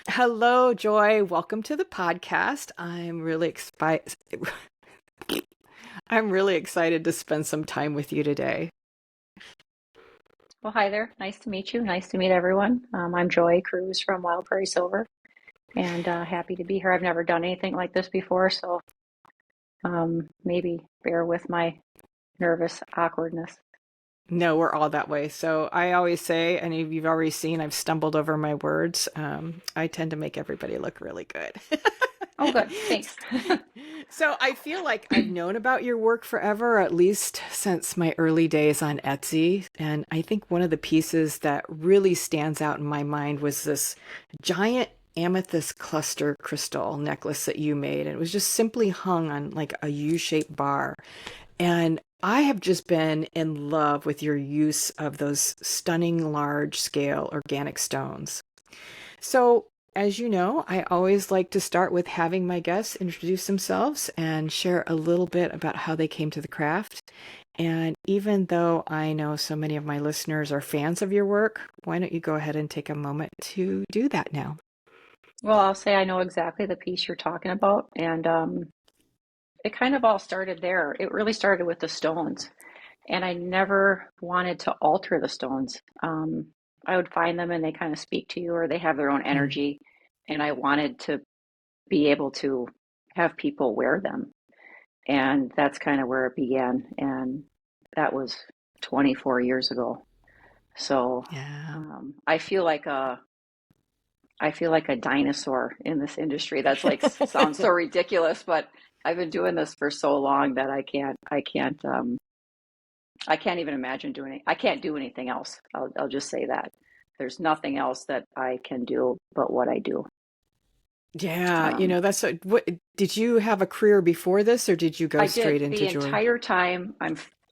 Hello, Joy. Welcome to the podcast. I'm really excited to spend some time with you today. Well, hi there. Nice to meet you. Nice to meet everyone. I'm Joy Kruse from Wild Prairie Silver, and happy to be here. I've never done anything like this before, so maybe bear with my nervous awkwardness. No, we're all that way. So I always say, and you've already seen, I've stumbled over my words. I tend to make everybody look really good. Oh, good. Thanks. So I feel like I've known about your work forever, at least since my early days on Etsy. And I think one of the pieces that really stands out in my mind was this giant amethyst cluster crystal necklace that you made. And it was just simply hung on like a U-shaped bar. And I have just been in love with your use of those stunning large scale organic stones. So, as you know, I always like to start with having my guests introduce themselves and share a little bit about how they came to the craft. And even though I know so many of my listeners are fans of your work, why don't you go ahead and take a moment to do that now? Well, I'll say I know exactly the piece you're talking about, and it kind of all started there. It really started with the stones, and I never wanted to alter the stones. I would find them and they kind of speak to you, or they have their own Mm. energy, and I wanted to be able to have people wear them. And that's kind of where it began. And that was 24 years ago. So Yeah. I feel like a dinosaur in this industry. That's like sounds so ridiculous, but I've been doing this for so long that I can't even imagine doing it. I can't do anything else. I'll just say that. There's nothing else that I can do but what I do. Yeah, Um, what did you have a career before this or did you go I straight did into the jewelry? entire time.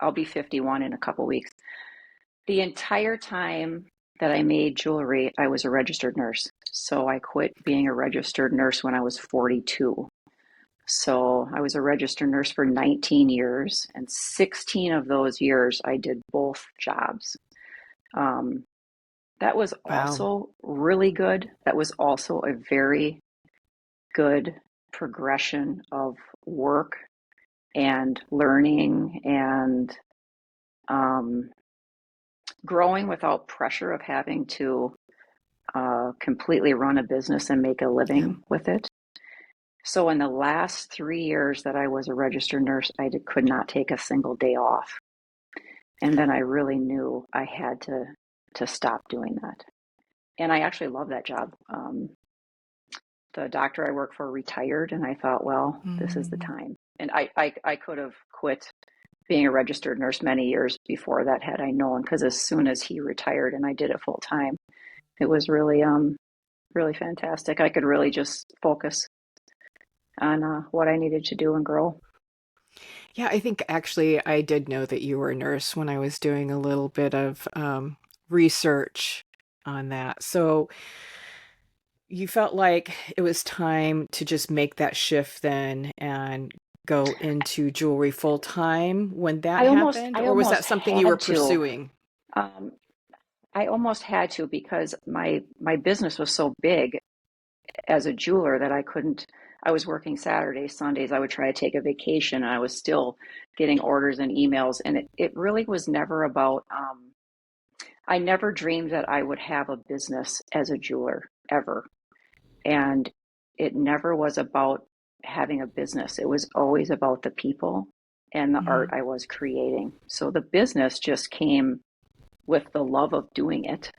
I'll be 51 in a couple weeks. The entire time that I made jewelry, I was a registered nurse. So I quit being a registered nurse when I was 42. So I was a registered nurse for 19 years, and 16 of those years I did both jobs. Um, that was Wow. also really good. That was also a very good progression of work and learning and um, growing without pressure of having to completely run a business and make a Yeah. living with it. So in the last 3 years that I was a registered nurse, could not take a single day off. And then I really knew I had to stop doing that. And I actually love that job. The doctor I work for retired, and I thought, well, this is the Mm. time. And I could have quit being a registered nurse many years before that had I known, because as soon as he retired and I did it full time, it was really fantastic. I could really just focus on what I needed to do and grow. Yeah, I think actually I did know that you were a nurse when I was doing a little bit of research on that. So you felt like it was time to just make that shift then and go into jewelry full time when that happened, I or was almost that something you were had to. pursuing? Um, I almost had to, because my business was so big as a jeweler that I couldn't. I was working Saturdays, Sundays. I would try to take a vacation, and I was still getting orders and emails. And it really was never about. I never dreamed that I would have a business as a jeweler ever, and it never was about having a business. It was always about the people and the art Mhm. I was creating. So the business just came with the love of doing it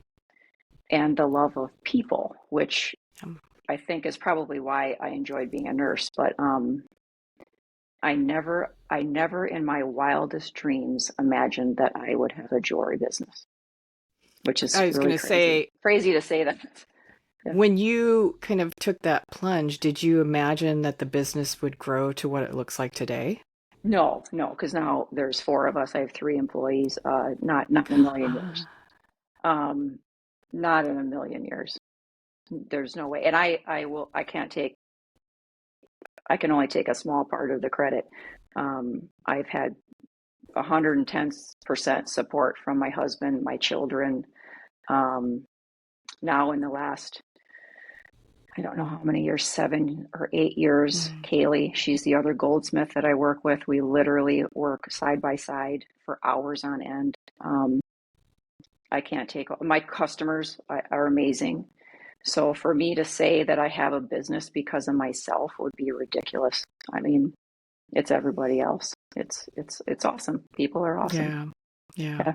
and the love of people, which Um, I think is probably why I enjoyed being a nurse. But I never in my wildest dreams imagined that I would have a jewelry business, which is I was going really to crazy. say, Crazy to say that. Yeah. when you kind of took that plunge, did you imagine that the business would grow to what it looks like today? No, no, because now there's four of us. I have three employees. Not in a million years. Ah, Um, Not in a million years. There's no way. And I can't take. I can only take a small part of the credit. I've had 110% support from my husband, my children. Um, Now in the last I don't know how many years, 7 or 8 years. Mm. Kaylee, she's the other goldsmith that I work with. We literally work side by side for hours on end. I can't take my customers are amazing. So for me to say that I have a business because of myself would be ridiculous. I mean, it's everybody else. It's awesome. People are awesome. Yeah. Yeah. Yeah.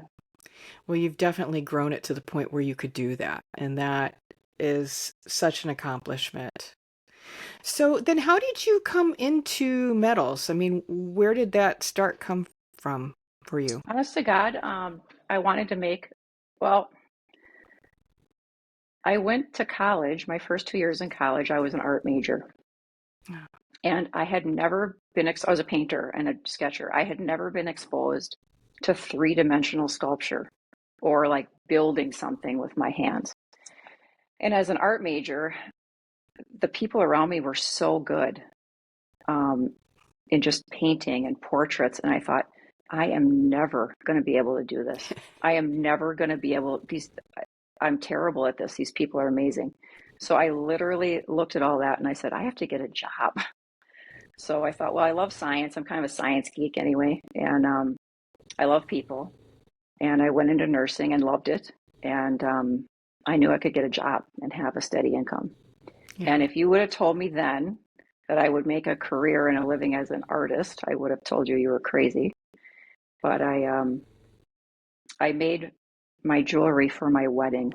Well, you've definitely grown it to the point where you could do that. And that is such an accomplishment. So then how did you come into metals? I mean, where did that start come from for you? Honest to God, I wanted to make, well, I went to college. My first 2 years in college, I was an art major. Yeah. And I had never been, I was a painter and a sketcher. I had never been exposed to three-dimensional sculpture or like building something with my hands. And as an art major, the people around me were so good in just painting and portraits. And I thought, I am never going to be able to do this. I am never going to be able, I'm terrible at this. These people are amazing. So I literally looked at all that and I said, I have to get a job. So I thought, well, I love science. I'm kind of a science geek anyway. And I love people. And I went into nursing and loved it. And I knew I could get a job and have a steady income. Yeah. And if you would have told me then that I would make a career and a living as an artist, I would have told you were crazy. But I made my jewelry for my wedding.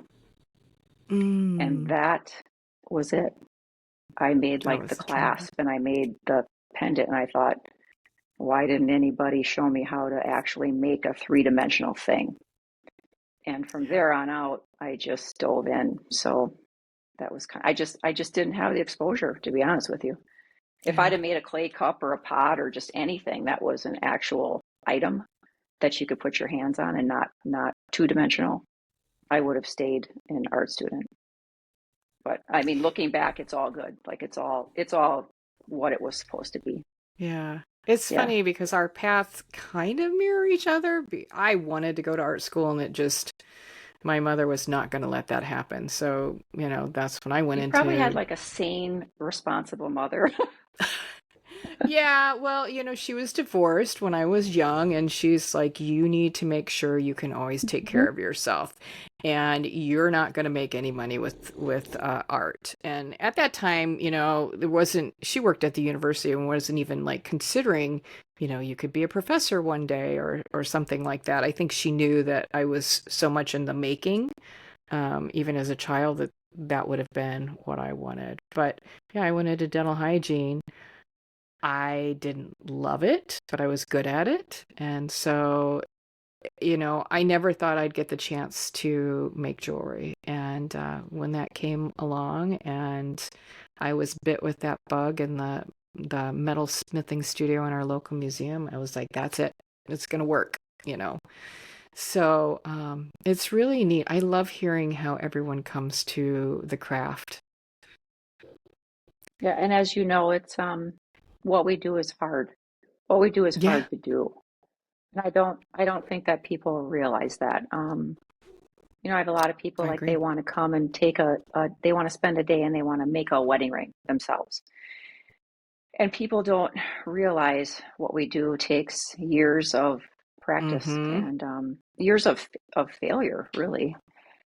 And that was it. I made That like was the the turning point. clasp and I made the pendant. And I thought, why didn't anybody show me how to actually make a three-dimensional thing? And from there on out, I just dove in. So that was kind of, I just didn't have the exposure, to be honest with you. If I'd Yeah. have made a clay cup or a pot or just anything that was an actual item that you could put your hands on and not two-dimensional, I would have stayed an art student. But I mean, looking back, it's all good. Like it's all what it was supposed to be. Yeah. It's Yeah. funny because our paths kind of mirror each other. I wanted to go to art school and it just, my mother was not going to let that happen. So, that's when I went You probably had into. like a sane, responsible mother. Yeah, well, she was divorced when I was young, and she's like, you need to make sure you can always take care of yourself, and you're not going to make any money with art. And at that time, there wasn't. She worked at the university and wasn't even like considering, you could be a professor one day or something like that. I think she knew that I was so much in the making, even as a child, that would have been what I wanted. But yeah, I went into dental hygiene. I didn't love it, but I was good at it. And so, I never thought I'd get the chance to make jewelry. And when that came along and I was bit with that bug in the metal smithing studio in our local museum, I was like, that's it. It's going to work. So it's really neat. I love hearing how everyone comes to the craft. Yeah, and as you know, it's what we do is hard. What we do is Yeah, hard to do. And I don't think that people realize that. I have a lot of people I like they agree. want to come and take they want to spend a day and they want to make a wedding ring themselves. And people don't realize what we do takes years of practice Mm-hmm. and years of failure, really.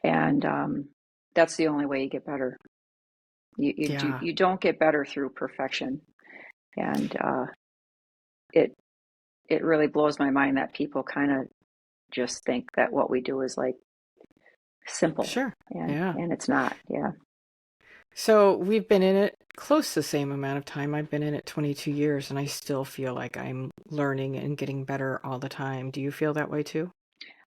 And that's the only way you get better. Yeah. You don't get better through perfection. And it it really blows my mind that people kind of just think that what we do is like simple, Sure. Yeah. and it's not. Yeah. So we've been in it close to the same amount of time. I've been in it 22 years and I still feel like I'm learning and getting better all the time. Do you feel that way too?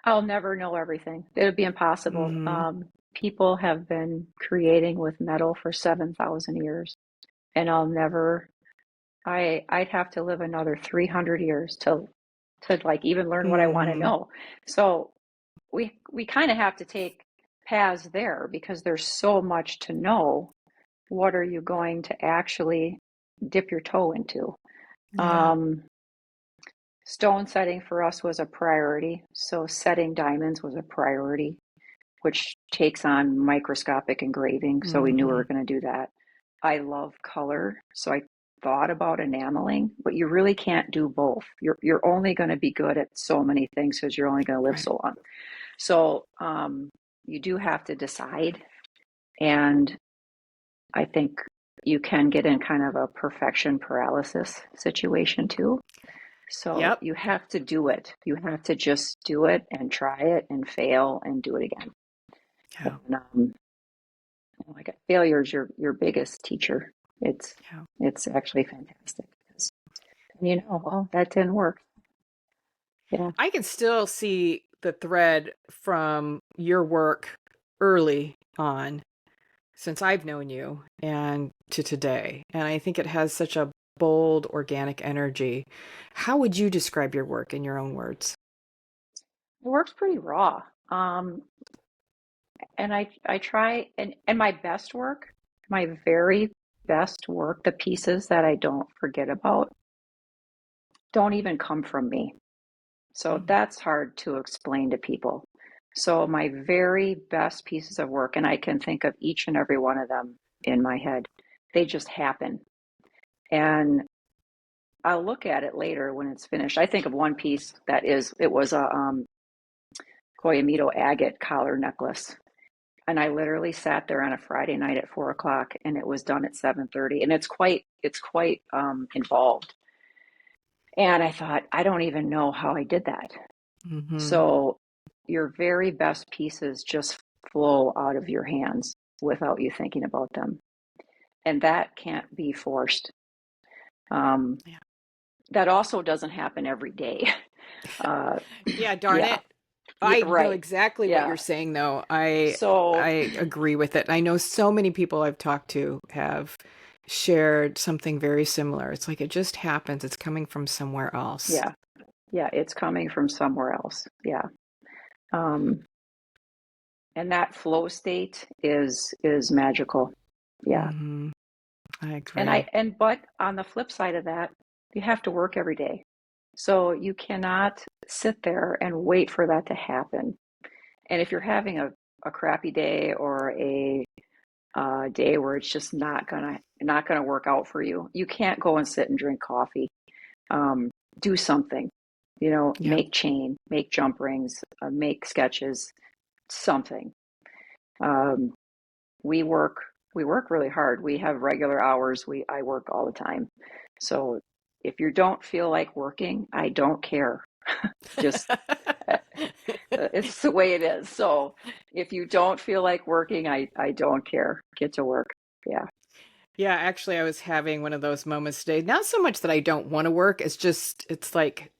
I'll never know everything. It would be impossible. Mm-hmm. People have been creating with metal for 7,000 years, and I'll never. I'd have to live another 300 years to like even learn what I want to Mm-hmm. know. So we kind of have to take paths there because there's so much to know. What are you going to actually dip your toe into? Yeah. Um, Stone setting for us was a priority. So setting diamonds was a priority, which takes on microscopic engraving. So we knew we Mm-hmm. were going to do that. I love color, so I thought about enameling, but you really can't do both. You're only going to be good at so many things because you're only going to live Right. so long. So you do have to decide, and I think you can get in kind of a perfection paralysis situation too. So Yep. you have to do it. You have to just do it and try it and fail and do it again. Yeah. And like failure is your biggest teacher. It's Yeah. it's actually fantastic because well, that didn't work. Yeah. I can still see the thread from your work early on since I've known you and to today. And I think it has such a bold, organic energy. How would you describe your work in your own words? It works pretty raw. And I try and my best work, my very best work, the pieces that I don't forget about, don't even come from me. So Mm. that's hard to explain to people. So my very best pieces of work, and I can think of each and every one of them in my head, they just happen. And I'll look at it later when it's finished. I think of one piece it was a Koyamito agate collar necklace. And I literally sat there on a Friday night at 4 o'clock, and it was done at 7:30. And it's quite involved. And I thought, I don't even know how I did that. Mm-hmm. So your very best pieces just flow out of your hands without you thinking about them. And that can't be forced. Um, Yeah. that also doesn't happen every day. Uh, Yeah, darn yeah, it. I know right. exactly what you're Yeah. saying though. I So, agree with it. I know so many people I've talked to have shared something very similar. It's like it just happens. It's coming from somewhere else. yeah, yeah, it's coming from somewhere else. Yeah. Um, and that flow state is magical. Yeah. Hmm. I And agree. but on the flip side of that, you have to work every day. So you cannot sit there and wait for that to happen. And if you're having a crappy day or a day where it's just not gonna work out for you, you can't go and sit and drink coffee. Um, do something, Yep. make chain, make jump rings, make sketches, something. Um, we work we work really hard. We have regular hours. I work all the time. So if you don't feel like working, I don't care. Just it's the way it is. So if you don't feel like working, I don't care. Get to work. Yeah. Yeah, actually, I was having one of those moments today. Not so much that I don't want to work. It's like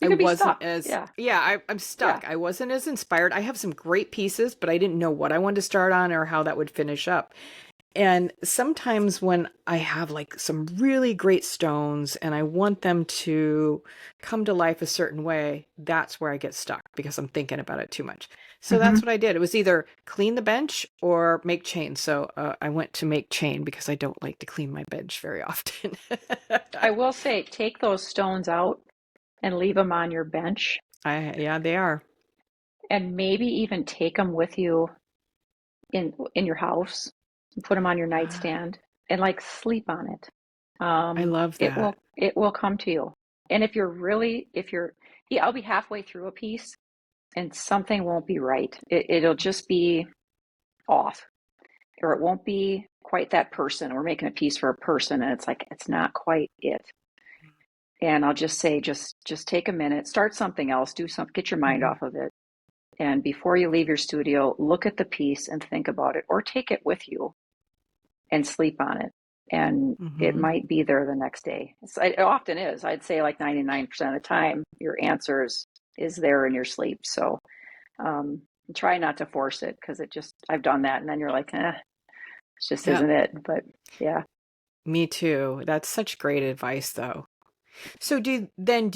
You I could be wasn't stuck. as, Yeah. yeah, I'm Yeah. stuck. I wasn't as inspired. I have some great pieces, but I didn't know what I wanted to start on or how that would finish up. And sometimes when I have like some really great stones and I want them to come to life a certain way, that's where I get stuck because I'm thinking about it too much. So that's Hmm. what I did. It was either clean the bench or make chain. So I went to make chain because I don't like to clean my bench very often. I will say, take those stones out and leave them on your bench, Yeah, they are. and maybe even take them with you in your house and put them on your Ah, nightstand and like sleep on it. I love It that. will come to you. And if you're yeah, I'll be halfway through a piece and something won't be right. It'll just be off, or it won't be quite that person. We're making a piece for a person and it's like it's not quite it. And I'll just say just take a minute, start something else, do something, get your mind Hmm. off of it. And before you leave your studio, look at the piece and think about it, or take it with you and sleep on it. And it Hmm. might be there the next day. It often is. I'd say like 99% of the time, your answer is there in your sleep. So um, try not to force it because I've done that. And then you're like, it just Yep. isn't it. But yeah. Me too. That's such great advice, though. So do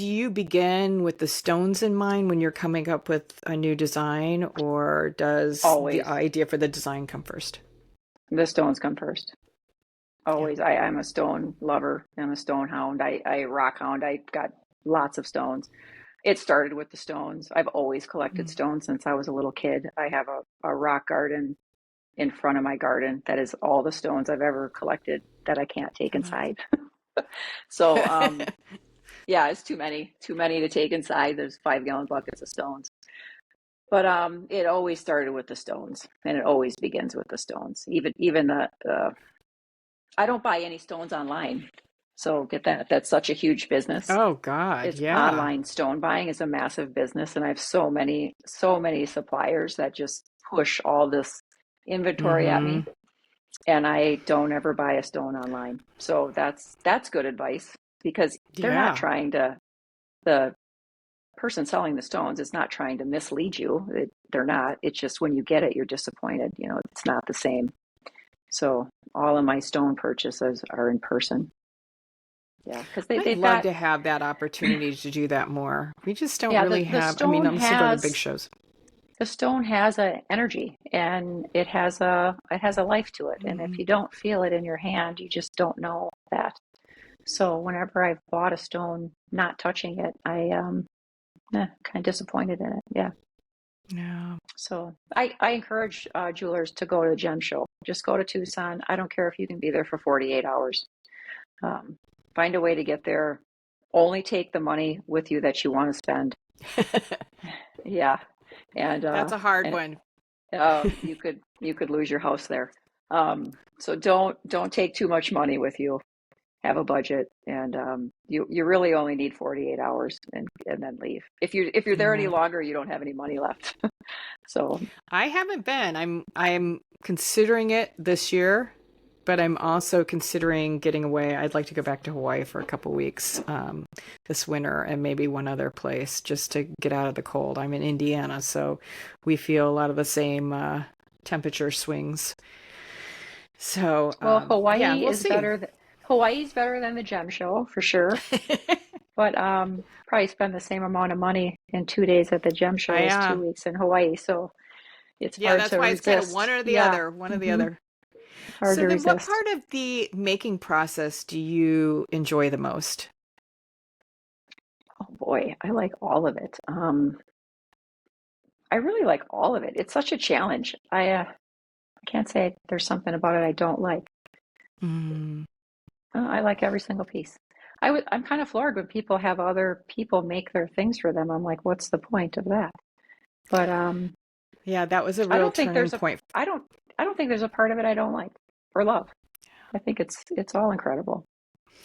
you begin with the stones in mind when you're coming up with a new design, or does the Always idea for the design come first? the stones come first. Yeah. Always. I'm a stone lover. I'm a stone hound. I rock hound. I got lots of stones. It started with the stones. I've always collected Mm. stones since I was a little kid. I have a rock garden in front of my garden. That is all the stones I've ever collected that I can't take inside. So, yeah, it's too many to take inside. There's 5-gallon buckets of stones. But it always started with the stones, and it always begins with the stones. Even the I don't buy any stones online. So get that. That's such a huge business. Oh God, It's yeah. online stone buying is a massive business, and I have so many suppliers that just push all this inventory at Mm-hmm. me, and I don't ever buy a stone online. So that's good advice because they're not Yeah. trying to the person selling the stones is not trying to mislead you. They're not. It's just when you get it, you're disappointed. You know, it's not the same. So all of my stone purchases are in person. Yeah, because I'd they've love got to have that opportunity to do that more. We just don't yeah really have, I mean, unless you go to the big shows. the stone has a energy and it has a life to it. And if Hmm. you don't feel it in your hand, you just don't know that. So whenever I've bought a stone, not touching it, kind of disappointed in it. Yeah. Yeah. So I encourage jewelers to go to the gem show. Just go to Tucson. I don't care if you can be there for 48 hours. Um, find a way to get there. Only take the money with you that you want to spend. Yeah, and That's a hard one. you could lose your house there. So don't take too much money with you. Have a budget, and you really only need 48 hours, and then leave. If you're there any Yeah. longer, you don't have any money left. So I haven't been. I'm considering it this year, but I'm also considering getting away. I'd like to go back to Hawaii for a couple weeks this winter and maybe one other place just to get out of the cold. I'm in Indiana, so we feel a lot of the same temperature swings. So well, yeah, we'll see. Hawaii's better than the gem show for sure. But probably spend the same amount of money in 2 days at the gem show as I 2 weeks in Hawaii. So it's Yeah, hard that's to why it's kind of one resist. or the Yeah, other, one or the other. hard So to then what resist. part of the making process do you enjoy the most? Oh boy, I like all of it. I really like all of it. It's such a challenge. I can't say there's something about it I don't like. Mm, I like every single piece. I'm kind of floored when people have other people make their things for them. I'm like, what's the point of that? But yeah, that was a I real don't think turning there's a point. I don't I don't think there's a part of it I don't like or love. I think it's all incredible.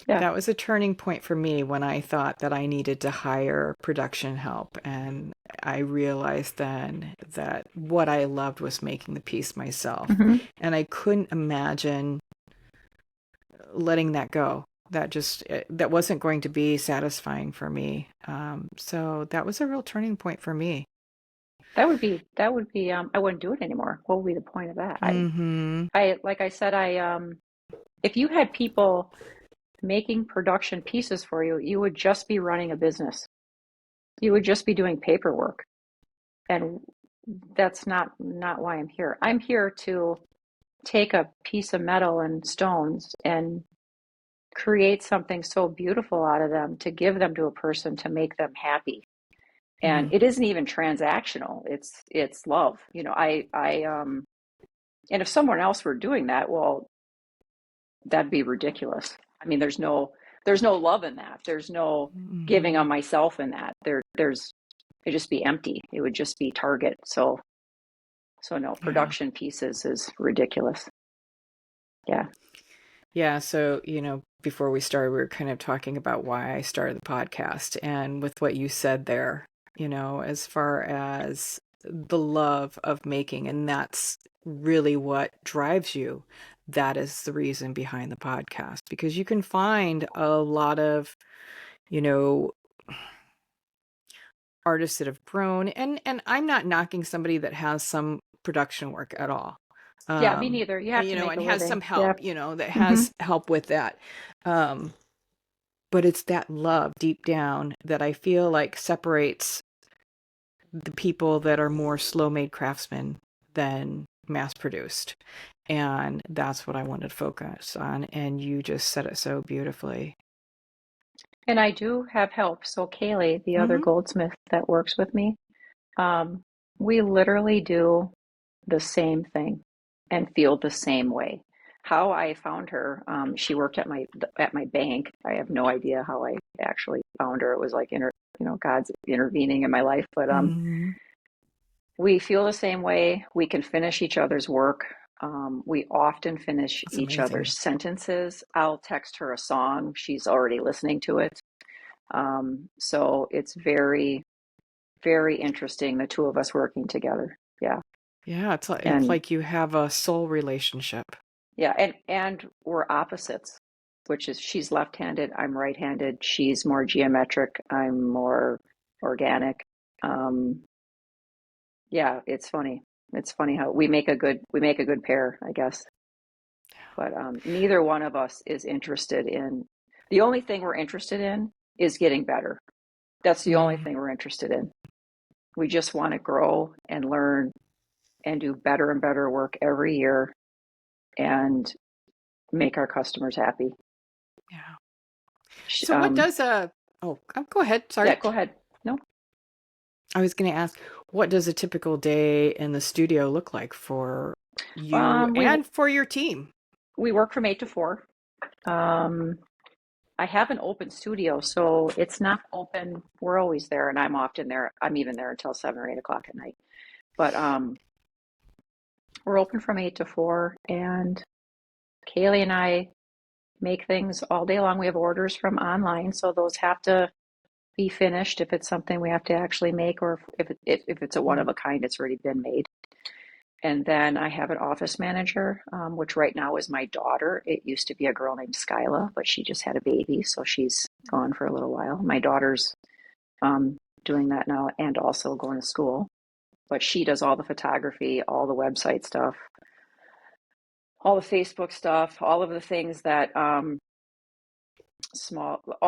Yeah. That was a turning point for me when I thought that I needed to hire production help. And I realized then that what I loved was making the piece myself. Hmm. And I couldn't imagine letting that go. That wasn't going to be satisfying for me. So that was a real turning point for me. That would be I wouldn't do it anymore. What would be the point of that? Mm-hmm. I like I said if you had people making production pieces for you, you would just be running a business. You would just be doing paperwork. And that's not why I'm here. I'm here to take a piece of metal and stones and create something so beautiful out of them to give them to a person to make them happy. And Mm. it isn't even transactional. It's love. You know, and if someone else were doing that, well, that'd be ridiculous. I mean, there's no love in that. There's no giving Mm-hmm. of myself in that. It'd just be empty. It would just be Target. So no, Yeah. production pieces is ridiculous. Yeah. Yeah. So, before we started, we were kind of talking about why I started the podcast. And with what you said there, as far as the love of making, and that's really what drives you. That is the reason behind the podcast, because you can find a lot of, you know, artists that have grown, and I'm not knocking somebody that has some production work at all. Yeah, me neither. You have to make And a has living. some Yeah. help, that Hmm. has help with that. Um, but it's that love deep down that I feel like separates the people that are more slow-made craftsmen than mass-produced. And that's what I wanted to focus on. And you just said it so beautifully. And I do have help. So Kaylee, the other Hmm. goldsmith that works with me, um, we literally do the same thing and feel the same way. How I found her, she worked at my bank. I have no idea how I actually found her. It was like God's intervening in my life. But Mm, we feel the same way. We can finish each other's work. We often finish that's each amazing. other's sentences. I'll text her a song. She's already listening to it. So it's very, very interesting, the two of us working together. Yeah. Yeah, it's And like you have a soul relationship. yeah, and we're opposites, which is she's left-handed, I'm right-handed. She's more geometric, I'm more organic. Um, yeah, it's funny. It's funny how we make a good pair, I guess. But neither one of us is interested in, the only thing we're interested in is getting better. That's the only Mm, thing we're interested in. We just want to grow and learn and do better and better work every year and make our customers happy. yeah. Sh- So what Um, does a oh, go ahead. yeah, Sorry. go ahead. No, I was going to ask, what does a typical day in the studio look like for you um, we and for your team? we work from 8 to 4. Um, I have an open studio, so it's not open. We're always there, and I'm often there. I'm even there until 7 or 8 o'clock at night. But we're open from 8 to 4, and Kaylee and I make things all day long. We have orders from online, so those have to be finished if it's something we have to actually make, or if it's a one Mm, of a kind, it's already been made. And then I have an office manager, which right now is my daughter. It used to be a girl named Skyla, but she just had a baby, so she's gone for a little while. My daughter's doing that now and also going to school. But she does all the photography, all the website stuff, all the Facebook stuff, all of the things that all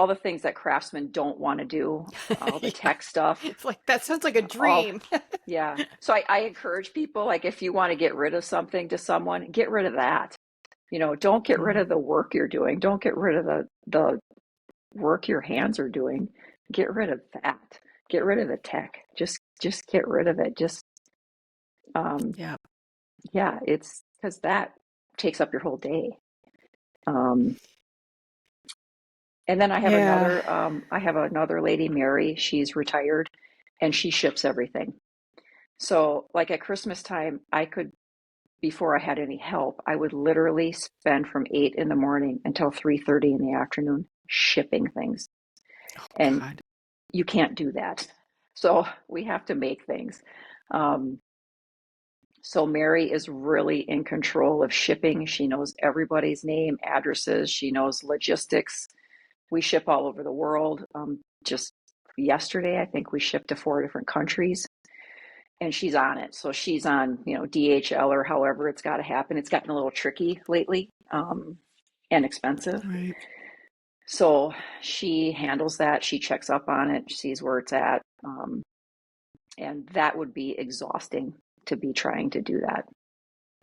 the things that craftsmen don't want to do, all the yeah. tech stuff, It's like that sounds like a all dream. yeah. So I encourage people, like, if you want to get rid of something to someone, get rid of that. Don't get rid Mm, of the work you're doing. Don't get rid of the work your hands are doing. Get rid of that. Get rid of the tech. Just get rid of it. Just um yeah. yeah, it's because that takes up your whole day. Um and then Yeah. I have another lady, Mary, she's retired and she ships everything. So like at Christmas time, before I had any help, I would literally spend from 8 in the morning until 3:30 in the afternoon shipping things. Oh And God. you can't do that. So we have to make things. Um, so Mary is really in control of shipping. She knows everybody's name, addresses, she knows logistics. We ship all over the world. Just yesterday, I think we shipped to 4 different countries, and she's on it. So she's on, DHL or however it's got to happen. It's gotten a little tricky lately, and expensive. Right. So she handles that. She checks up on it, sees where it's at. And that would be exhausting to be trying to do that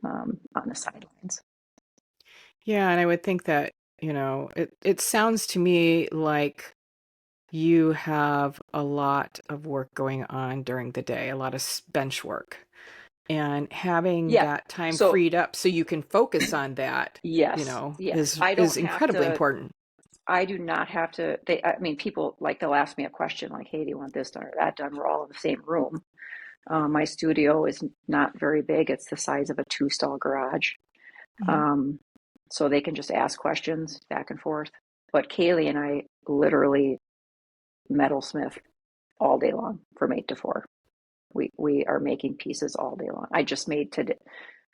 on the sidelines. Yeah, and I would think that, it sounds to me like you have a lot of work going on during the day, a lot of bench work. And having Yeah. that time So freed up so you can focus on that, yes, yes. is incredibly important. I do not have to, I mean, people like they'll ask me a question like, hey, do you want this done or that done? We're all in the same room. My studio is not very big. It's the size of a two-stall garage. Mhm. Um, so they can just ask questions back and forth. But Kaylee and I literally metalsmith all day long from 8 to 4. We are making pieces all day long. I just made today,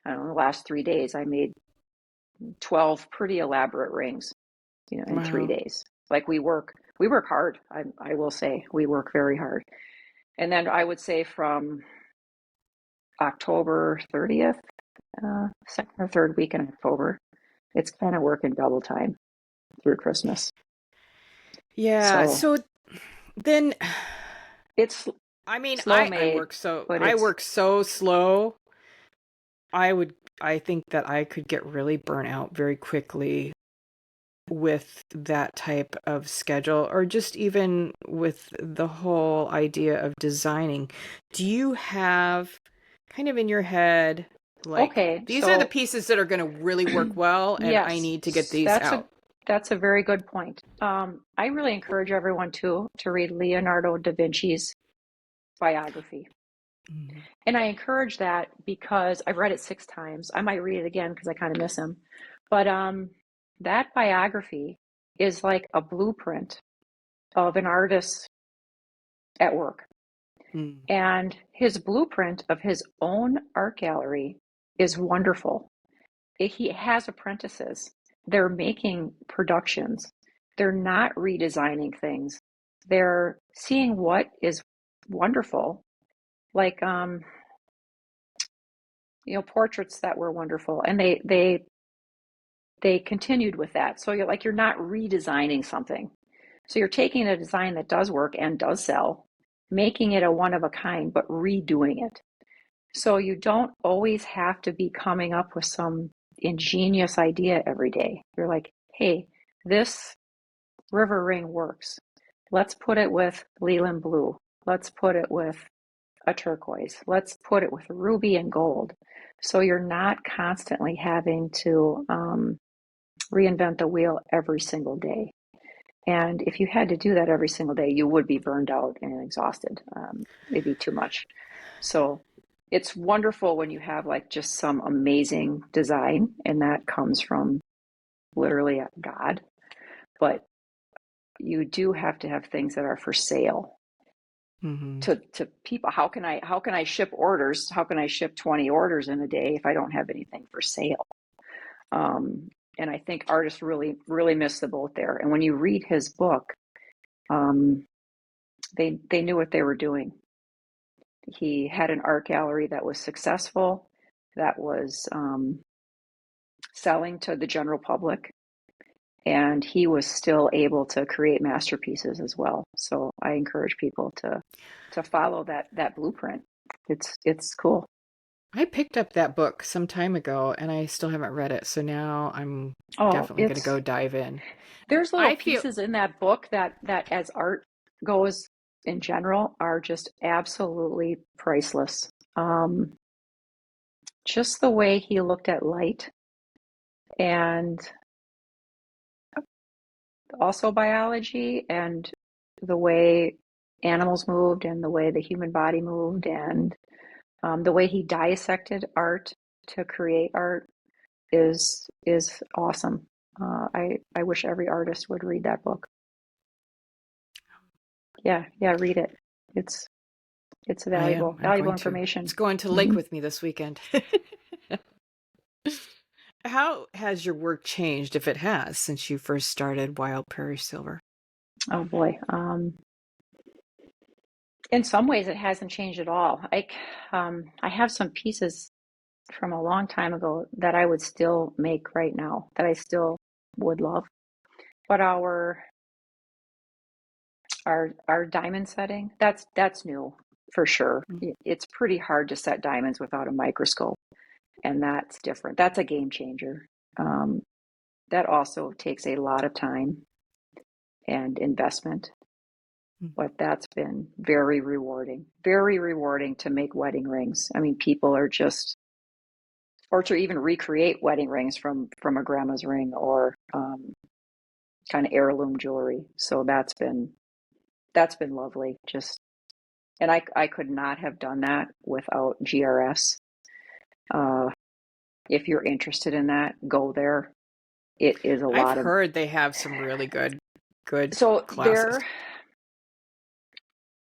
I don't know, the last 3 days, I made 12 pretty elaborate rings, in three Wow. days. Like we work hard. I will say we work very hard. And then I would say from October 30th, second or third week in October, it's kind of working double time through Christmas. Yeah. So So then, it's I mean, slow made, but I it's work so slow. I think that I could get really burnt out very quickly with that type of schedule, or just even with the whole idea of designing. Do you have kind of in your head Like, Okay, these are the so pieces that are going to really work well, and I yes, need to get these that's a out. that's a very good point. I really encourage everyone to read Leonardo da Vinci's biography. Mhm. And I encourage that because I've read it 6 times. I might read it again because I kind of miss him. But that biography is like a blueprint of an artist at work. Mm. And his blueprint of his own art gallery is wonderful. He has apprentices. They're making productions. They're not redesigning things. They're seeing what is wonderful, like portraits that were wonderful, and they continued with that. So you're not redesigning something. So you're taking a design that does work and does sell, making it a one of a kind, but redoing it. So you don't always have to be coming up with some ingenious idea every day. You're like, hey, this river ring works. Let's put it with Leland blue. Let's put it with a turquoise. Let's put it with ruby and gold. So you're not constantly having to reinvent the wheel every single day. And if you had to do that every single day, you would be burned out and exhausted. It'd be too much. So it's wonderful when you have like just some amazing design, and that comes from literally God. But you do have to have things that are for sale Hmm. to people. How can I ship orders? How can I ship 20 orders in a day if I don't have anything for sale? And I think artists really, really miss the boat there. And when you read his book, um, they knew what they were doing. He had an art gallery that was successful, that was selling to the general public, and he was still able to create masterpieces as well. So I encourage people to follow that blueprint. It's cool. I picked up that book some time ago and I still haven't read it. So now I'm Oh, definitely going to it's go dive in. there's little I feel, pieces in that book that as art goes in general are just absolutely priceless. Just the way he looked at light, and also biology, and the way animals moved and the way the human body moved, and the way he dissected art to create art is awesome. I wish every artist would read that book. Yeah, read it. It's it's I am. valuable I'm valuable going to. It's information. going to the lake Hmm. with me this weekend. How has your work changed, if it has, since you first started Wild Prairie Silver? Oh boy. In some ways, it hasn't changed at all. I have some pieces from a long time ago that I would still make right now, that I still would love. But our diamond setting, that's new for sure. Mm. It's pretty hard to set diamonds without a microscope, and that's different. That's a game changer. Um, that also takes a lot of time and investment, Mm. but that's been very rewarding to make wedding rings. I mean, people are just, or to even recreate wedding rings from a grandma's ring, or kind of heirloom jewelry. So that's been lovely. Just, and I could not have done that without GRS. Uh, if you're interested in that, go there. It is a I've lot of, heard they have some really good so classes.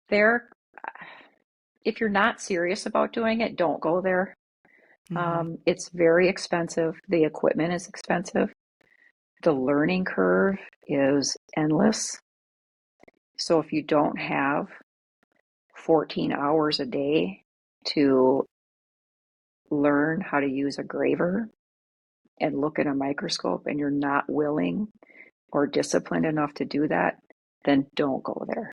they're if you're not serious about doing it, don't go there. Hmm. It's very expensive. The equipment is expensive. The learning curve is endless. So if you don't have 14 hours a day to learn how to use a graver and look at a microscope, and you're not willing or disciplined enough to do that, then don't go there.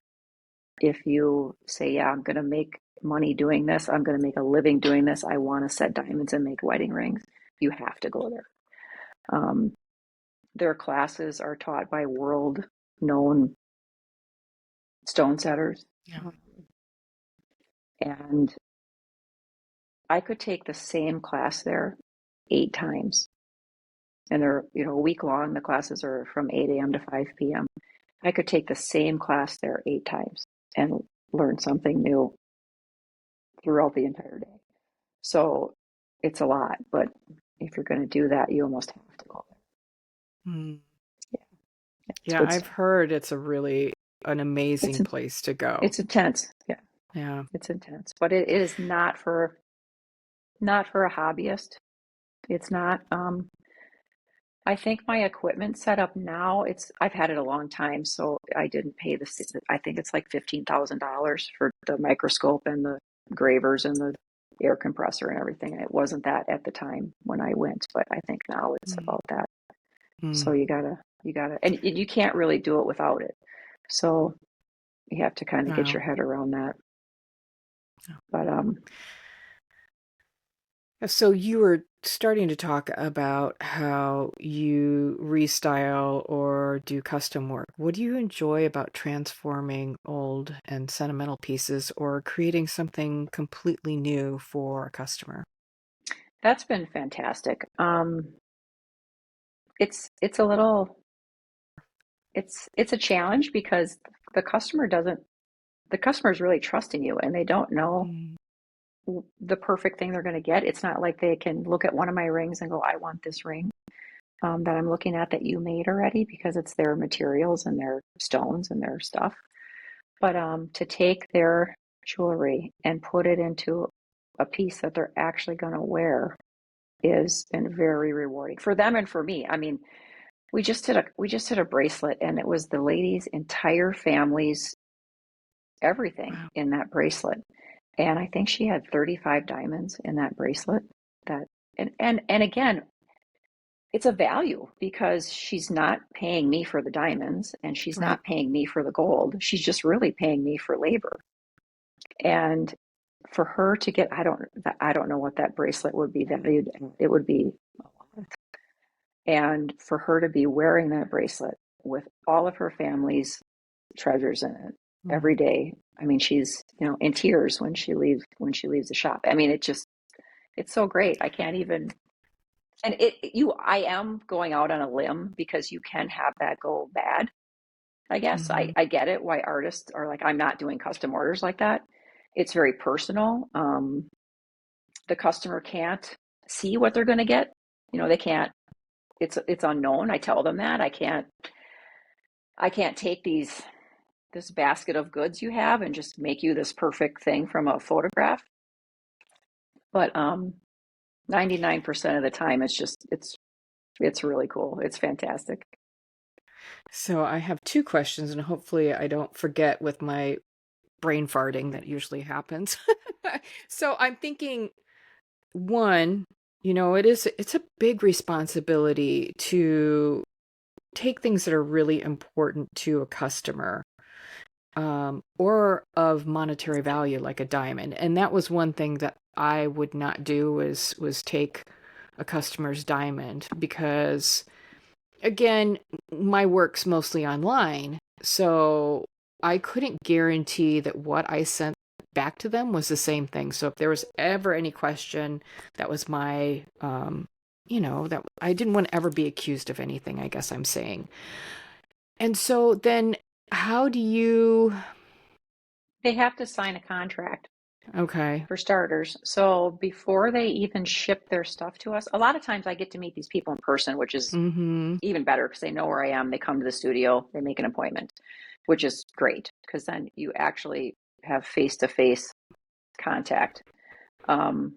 If you say, yeah, I'm going to make money doing this, I'm going to make a living doing this, I want to set diamonds and make wedding rings, you have to go there. Um, their classes are taught by world known stone setters. Yeah. And I could take the same class there 8 times. And they're, a week long. The classes are from 8 a.m. to 5 p.m. I could take the same class there 8 times and learn something new throughout the entire day. So it's a lot, but if you're going to do that, you almost have to go there. Mm. Yeah, it's Yeah, good I've stuff. heard it's an amazing It's place to go. it's intense. Yeah, Yeah. it's intense, but it is not for a hobbyist. It's not. I think my equipment setup now, I've had it a long time, so I didn't pay I think it's like $15,000 for the microscope and the gravers and the air compressor and everything. And it wasn't that at the time when I went, but I think now it's Mm. about that. So Mm. you gotta, and you can't really do it without it. So you have to kind of get Wow. your head around that. But So you were starting to talk about how you restyle or do custom work. What do you enjoy about transforming old and sentimental pieces or creating something completely new for a customer? that's been fantastic. It's a little, it's a challenge because the customer doesn't, the customer is really trusting you and they don't know Mm. the perfect thing they're going to get. It's not like they can look at one of my rings and go, I want this ring that I'm looking at that you made already, because it's their materials and their stones and their stuff. But to take their jewelry and put it into a piece that they're actually going to wear is been very rewarding for them and for me. I mean, we just did a bracelet, and it was the lady's entire family's everything Wow. in that bracelet. And I think she had 35 diamonds in that bracelet. That and again, it's a value because she's not paying me for the diamonds and she's Right. not paying me for the gold. She's just really paying me for labor. And for her to get, I don't know what that bracelet would be valued. It would be a lot. And for her to be wearing that bracelet with all of her family's treasures in it Mm. every day. I mean, she's, in tears when she leaves the shop. I mean, it's so great. I can't even, and I am going out on a limb because you can have that go bad. I guess Mhm. I get it why artists are like, I'm not doing custom orders like that. It's very personal. The customer can't see what they're going to get. They can't. It's unknown. I tell them that I can't take this basket of goods you have and just make you this perfect thing from a photograph. But 99% of the time, it's really cool. It's fantastic. So I have two questions, and hopefully I don't forget with my brain farting that usually happens. So I'm thinking, one, it's a big responsibility to take things that are really important to a customer, or of monetary value, like a diamond. And that was one thing that I would not do was take a customer's diamond because, again, my work's mostly online, so I couldn't guarantee that what I sent back to them was the same thing. So if there was ever any question, that was my, that I didn't want to ever be accused of anything, I guess I'm saying. And so then how do you, They have to sign a contract okay. for starters. So before they even ship their stuff to us, a lot of times I get to meet these people in person, which is Mm-hmm. even better because they know where I am. They come to the studio, they make an appointment, which is great because then you actually have face-to-face contact. Um,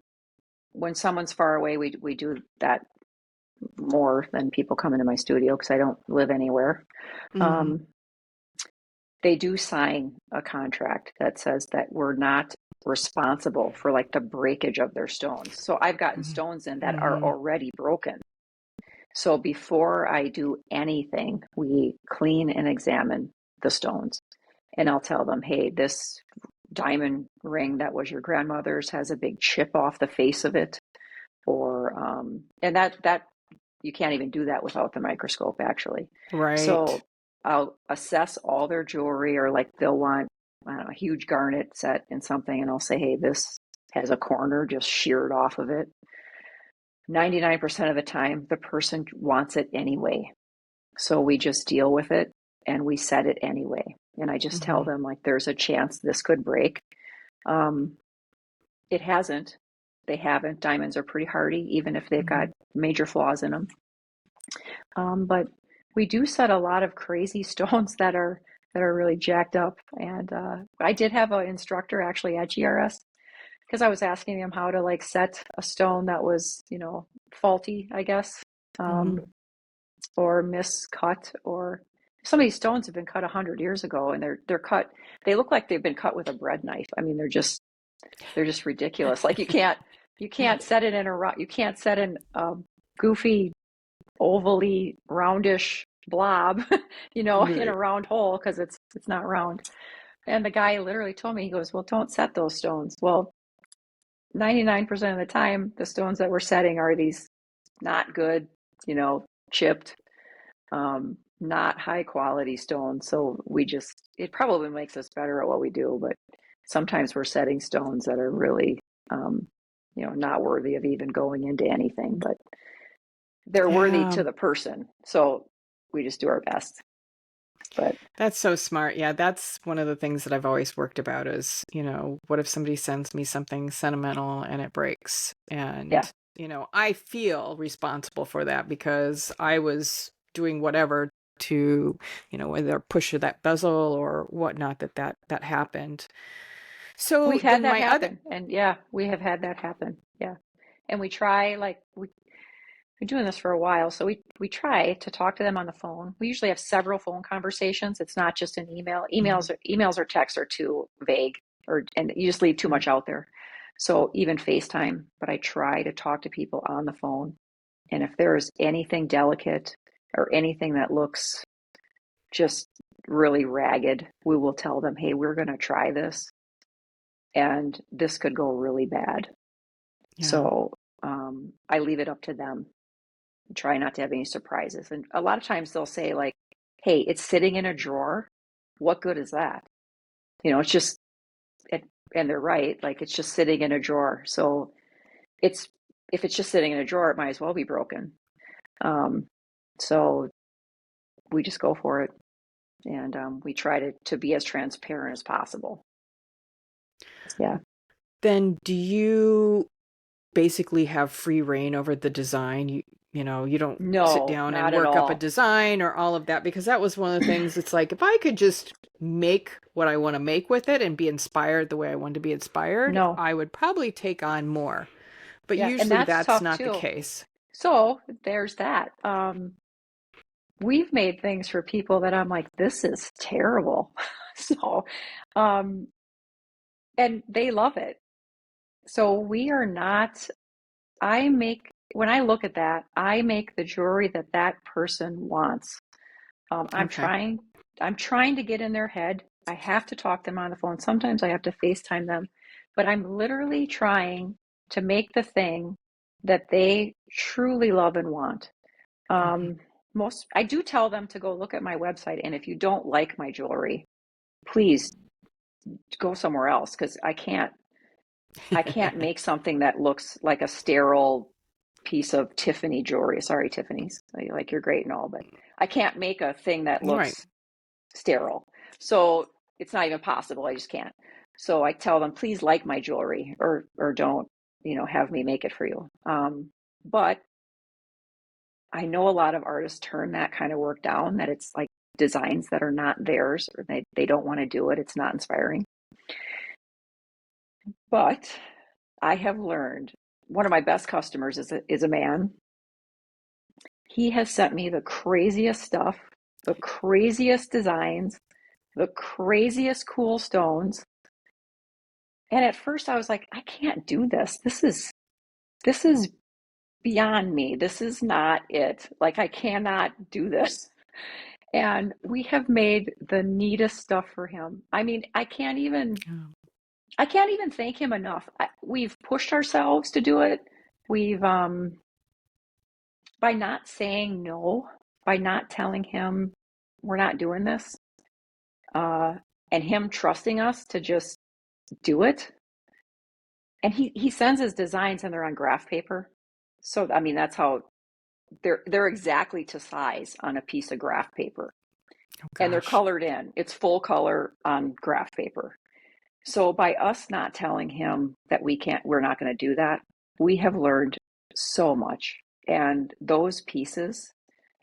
when someone's far away, we do that more than people come into my studio because I don't live anywhere. Mm-hmm. Um, they do sign a contract that says that we're not responsible for like the breakage of their stones. So I've gotten stones in that are Mm-hmm. already broken. So before I do anything, we clean and examine the stones. And I'll tell them, hey, this diamond ring that was your grandmother's has a big chip off the face of it. Or and that you can't even do that without the microscope actually. Right. So I'll assess all their jewelry, or like they'll want, I don't know, a huge garnet set in something, and I'll say, hey, this has a corner just sheared off of it. 99% of the time, the person wants it anyway. So we just deal with it and we set it anyway. And I just tell Mm-hmm. them, like, there's a chance this could break. Um, it hasn't. They haven't. Diamonds are pretty hardy, even if they've Mm-hmm. got major flaws in them. But we do set a lot of crazy stones that are really jacked up. And I did have an instructor actually at GRS because I was asking him how to like set a stone that was, faulty, I guess, Mm-hmm. um, or miscut, or some of these stones have been cut 100 years ago, and they're cut. They look like they've been cut with a bread knife. I mean, they're just ridiculous. Like you can't set it in you can't set in a goofy ovally roundish blob, in a Right. round hole because it's not round. And the guy literally told me, he goes, "Well, don't set those stones." Well, 99% of the time, the stones that we're setting are these not good, chipped, not high quality stones. So it probably makes us better at what we do, but sometimes we're setting stones that are really, not worthy of even going into anything, but they're worthy Yeah. to the person. So we just do our best. But That's so smart. Yeah, that's one of the things that I've always worked about is, what if somebody sends me something sentimental and it breaks? yeah, And, I feel responsible for that because I was doing whatever to, whether push that bezel or whatnot that happened. So we've had then that my other, happen. And yeah, we have had that happen. Yeah. And we try, like, we've been doing this for a while, so we try to talk to them on the phone. We usually have several phone conversations. It's not just an email. Mhm. Emails or texts are too vague, and you just leave too Right. much out there. So even FaceTime, but I try to talk to people on the phone. And if there's anything delicate or anything that looks just really ragged, we will tell them, "Hey, we're going to try this, and this could go really bad." Yeah. So I leave it up to them. Try not to have any surprises. And a lot of times they'll say, like, "Hey, it's sitting in a drawer. What good is that?" It's just, it, and they're right. Like, it's just sitting in a drawer. So it's, if it's just sitting in a drawer, it might as well be broken. Um, so we just go for it. And we try to be as transparent as possible. Yeah. Then do you basically have free reign over the design? You don't sit No, down and not at work up a all. design or all of that because that was one of the things. It's like if I could just make what I want to make with it and be inspired the way I want to be inspired, No. I would probably take on more. But Yeah. And usually that's that's tough not the too. case. So there's that. We've made things for people that I'm like, this is terrible. So, um, and they love it. So we are not, when I look at that, I make the jewelry that that person wants. Um, I'm Okay. trying, I'm trying to get in their head. I have to talk to them on the phone. Sometimes I have to FaceTime them, but I'm literally trying to make the thing that they truly love and want. Hmm. Um, I do tell them to go look at my website, and if you don't like my jewelry, please go somewhere else because I can't make something that looks like a sterile piece of Tiffany jewelry. Sorry, Tiffany's, like, you're great and all, but I can't make a thing that Right. looks sterile. So it's not even possible. I just can't. So I tell them, please like my jewelry, or don't, have me make it for you. But I know a lot of artists turn that kind of work down, that it's like designs that are not theirs, or they don't want to do it. It's not inspiring. But I have learned, one of my best customers is a man. He has sent me the craziest stuff, the craziest designs, the craziest cool stones. And at first I was like, I can't do this. This is beyond me. This is not it. Like, I cannot do this. And we have made the neatest stuff for him. I mean, Yeah. I can't even thank him enough. We've pushed ourselves to do it. We've by not saying no, by not telling him we're not doing this, uh, and him trusting us to just do it. And he sends his designs and they're on graph paper. So I mean that's how they're exactly to size on a piece of graph paper. Oh And they're gosh. colored in. It's full color on graph paper. So by us not telling him that we're not going to do that, we have learned so much. And those pieces,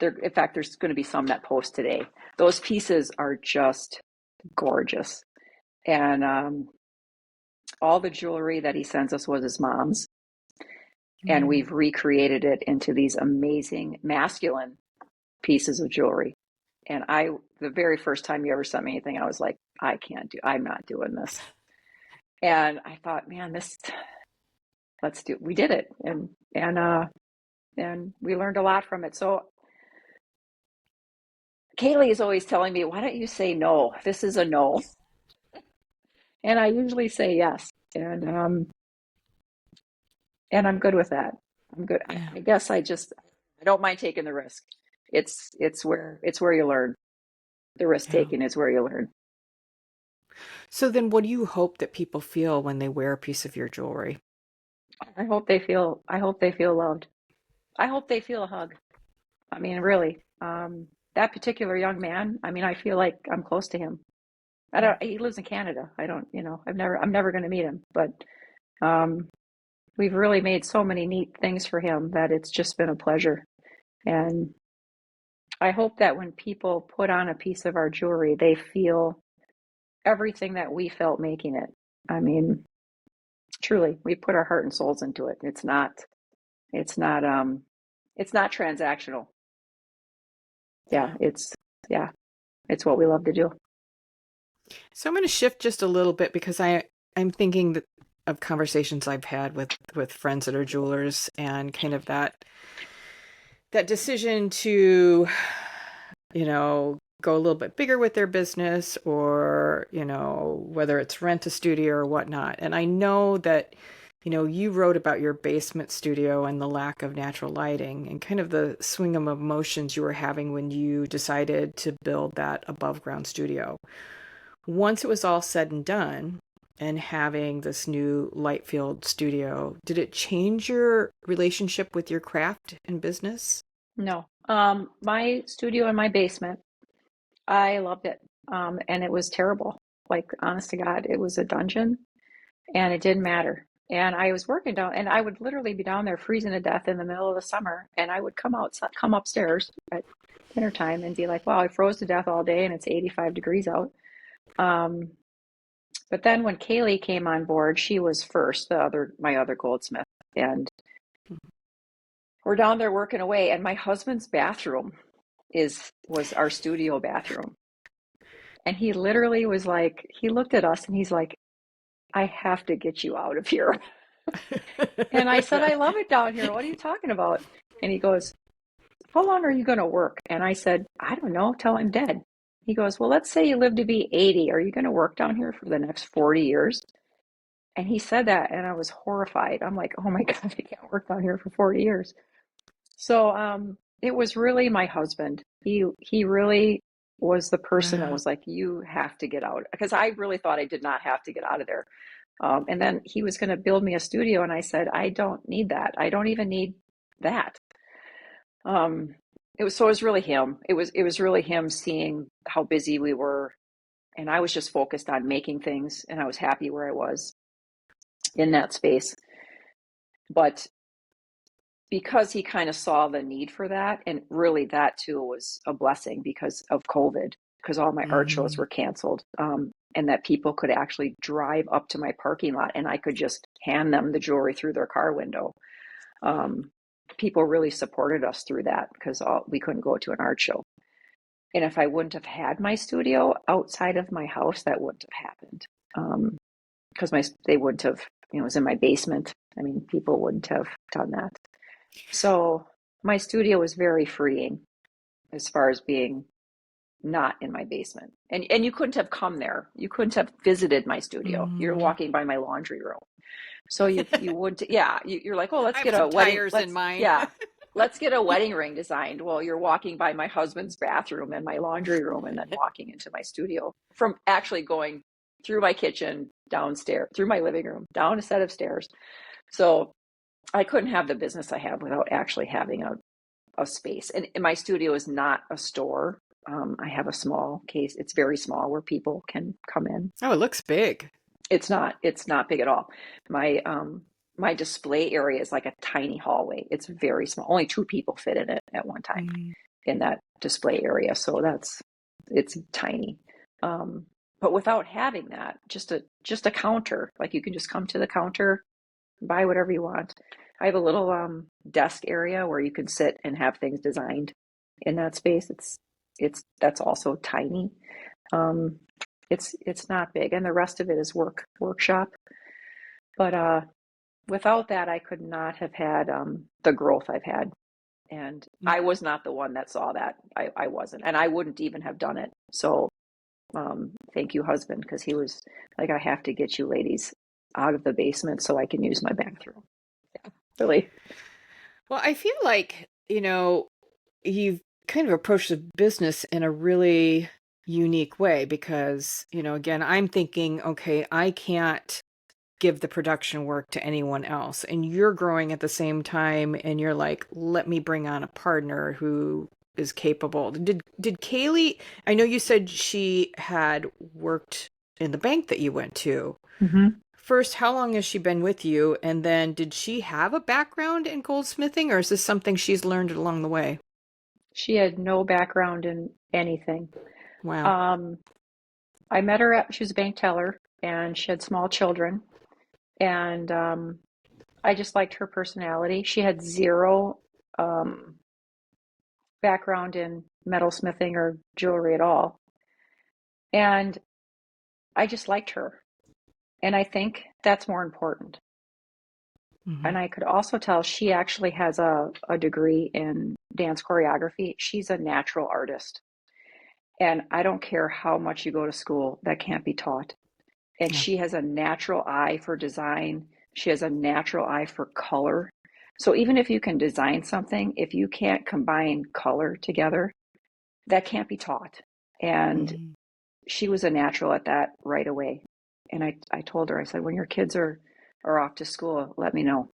in fact, there's going to be some that post today. Those pieces are just gorgeous. And all the jewelry that he sends us was his mom's. And Mm. we've recreated it into these amazing masculine pieces of jewelry. And the very first time you ever sent me anything, I was like, I'm not doing this. And I thought, man, we did it. And we learned a lot from it. So Kaylee is always telling me, why don't you say no? This is a no. And I usually say yes. And I'm good with that. I'm good. Yeah. I guess I don't mind taking the risk. It's where you learn. The risk Yeah. taking is where you learn. So then what do you hope that people feel when they wear a piece of your jewelry? I hope they feel loved. I hope they feel a hug. I mean, really, that particular young man, I mean, I feel like I'm close to him. He lives in Canada. I don't, I'm never going to meet him, but, we've really made so many neat things for him that it's just been a pleasure. And I hope that when people put on a piece of our jewelry, they feel everything that we felt making it. I mean, truly, we put our heart and souls into it. It's not, it's not transactional. Yeah, yeah, it's what we love to do. So I'm going to shift just a little bit because I'm thinking of conversations I've had with friends that are jewelers and kind of that decision to, go a little bit bigger with their business or, whether it's rent a studio or whatnot. And I know that, you wrote about your basement studio and the lack of natural lighting and kind of the swing of emotions you were having when you decided to build that above ground studio. Once it was all said and done and having this new light field studio, did it change your relationship with your craft and business? No, my studio in my basement, I loved it. And it was terrible. Like, honest to God, it was a dungeon and it didn't matter. And I was working down, and I would literally be down there freezing to death in the middle of the summer. And I would come upstairs at dinner time and be like, wow, I froze to death all day and it's 85 degrees out. Um, but then when Kaylee came on board, she was first, my other goldsmith. And we're down there working away, and my husband's bathroom was our studio bathroom. And he literally was like, he looked at us and he's like, I have to get you out of here. And I said, I love it down here. What are you talking about? And he goes, how long are you going to work? And I said, I don't know, till I'm dead. He goes, well, let's say you live to be 80. Are you going to work down here for the next 40 years? And he said that, and I was horrified. I'm like, oh my God, I can't work down here for 40 years. So it was really my husband. He really was the person that Wow. was like, you have to get out. Because I really thought I did not have to get out of there. And then he was going to build me a studio, and I said, I don't need that. I don't even need that. It was really him. It was really him seeing how busy we were, and I was just focused on making things, and I was happy where I was in that space. But because he kind of saw the need for that, and really that too was a blessing because of COVID, because all my art shows were canceled, and that people could actually drive up to my parking lot and I could just hand them the jewelry through their car window. People really supported us through that because we couldn't go to an art show. And if I wouldn't have had my studio outside of my house, that wouldn't have happened. Because they wouldn't have, it was in my basement. I mean, people wouldn't have done that. So my studio was very freeing as far as being not in my basement. And you couldn't have come there. You couldn't have visited my studio. You're walking by my laundry room. So you would, yeah, you're like, oh, let's I have get a some wedding. tires in mine. Yeah, let's get a wedding ring designed. Well, you're walking by my husband's bathroom and my laundry room and then walking into my studio from actually going through my kitchen, downstairs, through my living room, down a set of stairs. So I couldn't have the business I have without actually having a space. And my studio is not a store. I have a small case. It's very small where people can come in. Oh, it looks big. It's not big at all. My display area is like a tiny hallway. It's very small. Only two people fit in it at one time Mm. in that display area. So it's tiny. But without having that, just a counter, like you can just come to the counter, buy whatever you want. I have a little desk area where you can sit and have things designed in that space. That's also tiny. Um, it's not big, and the rest of it is workshop. But without that, I could not have had the growth I've had. And I was not the one that saw that. I wasn't, and I wouldn't even have done it. So thank you, husband, because he was like, I have to get you ladies out of the basement so I can use my bathroom. Yeah, really. Well, I feel like, you've kind of approached the business in a really unique way because, again, I'm thinking, okay, I can't give the production work to anyone else. And you're growing at the same time and you're like, let me bring on a partner who is capable. Did Kaylee, I know you said she had worked in the bank that you went to. Mm-hmm. First, how long has she been with you? And then did she have a background in goldsmithing or is this something she's learned along the way? She had no background in anything. Wow. Um, I met her she was a bank teller and she had small children. And I just liked her personality. She had zero um, background in metalsmithing or jewelry at all. And I just liked her. And I think that's more important. Mm-hmm. And I could also tell she actually has a degree in dance choreography. She's a natural artist. And I don't care how much you go to school, that can't be taught. And Yeah. she has a natural eye for design. She has a natural eye for color. So even if you can design something, if you can't combine color together, that can't be taught. And Mm-hmm. she was a natural at that right away. And I told her, I said, when your kids are off to school, let me know.